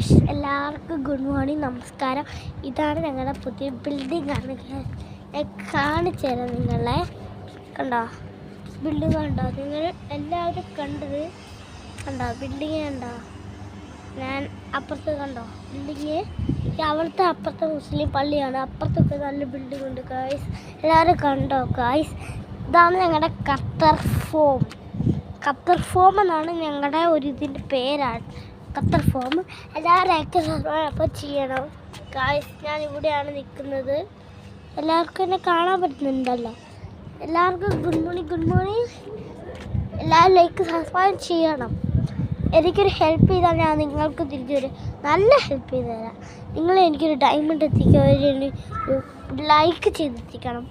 Guys, എല്ലാവർക്കും good morning, നമസ്കാരം. ഇതാണ് ഞങ്ങളുടെ പുതിയ ബിൽഡിംഗ് ആണ്. ഞാൻ കാണിച്ചു തരാം നിങ്ങളെ. കണ്ടോ ബിൽഡിംഗ്? കണ്ടോ നിങ്ങൾ എല്ലാവരും കണ്ടത്? കണ്ടോ ബിൽഡിങ്? കണ്ടോ? ഞാൻ അപ്പുറത്ത് കണ്ടോ ബിൽഡിങ്? അവിടുത്തെ അപ്പുറത്തെ മുസ്ലിം പള്ളിയാണ്. അപ്പുറത്തൊക്കെ നല്ല ബിൽഡിംഗ് ഉണ്ട് ഗായ്സ്. എല്ലാവരും കണ്ടോ ഗായ്സ്? ഇതാണ് ഞങ്ങളുടെ ഖത്തർ ഫോം എന്നാണ് ഞങ്ങളുടെ ഇതിൻ്റെ പേരാണ്. Qatar form. എല്ലാവരും അപ്പോൾ ചെയ്യണം ഗായ്സ്. ഞാൻ ഇവിടെയാണ് നിൽക്കുന്നത്. എല്ലാവർക്കും എന്നെ കാണാൻ പറ്റുന്നുണ്ടല്ലോ. എല്ലാവർക്കും ഗുഡ് മോർണിംഗ്. എല്ലാവരും ലൈക്ക് സബ്സ്ക്രൈബ് ചെയ്യണം. എനിക്കൊരു ഹെൽപ്പ് ചെയ്താൽ ഞാൻ നിങ്ങൾക്ക് തിരിച്ചൊരു നല്ല ഹെൽപ്പ് ചെയ്ത് തരാം. നിങ്ങൾ എനിക്കൊരു ഡയമണ്ട് എത്തിക്കുക, ഒരു ലൈക്ക് ചെയ്തെത്തിക്കണം.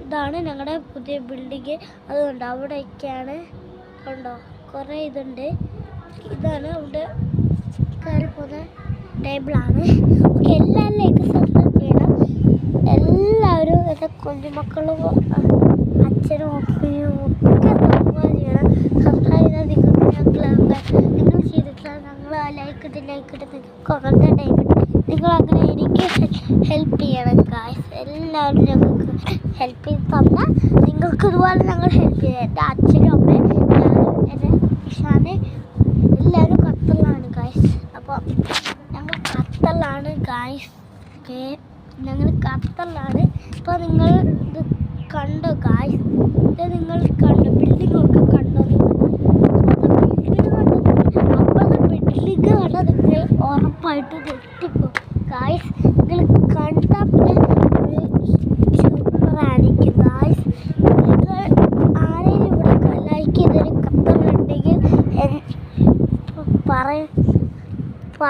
ഇതാണ് ഞങ്ങളുടെ പുതിയ ബിൽഡിങ്. അതുകൊണ്ട് അവിടെയൊക്കെയാണ് കണ്ടോ കുറേ ഇതുണ്ട്. ഇതാണ് അവിടെ കയറി പോകുന്ന ടേബിളാണ്. ഓക്കെ, എല്ലാവരും ലൈക്ക് സബ്സ്ക്രൈബ് ചെയ്യണം. എല്ലാവരും എൻ്റെ കുഞ്ഞുമക്കളും അച്ഛനും അമ്മയും ഒക്കെ സബ്സ്ക്രൈബ് ചെയ്യണം. സബ്സ്ക്രൈബ് ചെയ്താൽ നിങ്ങൾ ചെയ്തിട്ടില്ല ഞങ്ങൾ ലൈക്ക് ഇട്ട് നിങ്ങൾക്ക് അവരുടെ ടൈമുണ്ട്. നിങ്ങളങ്ങനെ എനിക്ക് ഹെൽപ്പ് ചെയ്യണം ഗായ്സ്. എല്ലാവരും ഞങ്ങൾക്ക് ഹെൽപ്പ് ചെയ്ത് തന്നാൽ നിങ്ങൾക്ക് ഇതുപോലെ ഞങ്ങൾ ഹെൽപ്പ് ചെയ്യാം. എൻ്റെ അച്ഛനും അമ്മയും ഞാനും എൻ്റെ ഇഷാന് എല്ലാവരും ഖത്തറിലാണ് ഗായ്സ്. അപ്പോൾ ഞങ്ങൾ ഖത്തറിലാണ് ഗായ്സ്. ഓക്കെ, ഞങ്ങൾ ഖത്തറിലാണ്. ഇപ്പോൾ നിങ്ങൾ ഇത് കണ്ടോ ഗായ്സ്? ഇത് നിങ്ങൾ കണ്ടോ? ബിൽഡിങ്ങൊക്കെ കണ്ടോ? ബിൽഡിങ് കണ്ടോ? നിങ്ങൾ ഉറപ്പായിട്ട് ഞെട്ടിപ്പോ ഗായ്സ്. നിങ്ങൾ കണ്ടാൽ പിന്നെ സൂപ്പറായിരിക്കും ഗായ്സ്. നിങ്ങൾ ആരെങ്കിലും ഇവിടെ ലൈക്ക് ചെയ്തൊരു ഖത്തറിലുണ്ടെങ്കിൽ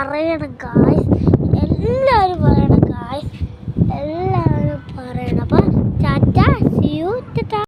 പറയണം ഗായ്സ്. എല്ലാവരും പറയണം ഗായ്സ്. എല്ലാവരും പറയണം. അപ്പോൾ ടാറ്റ, സീ യു.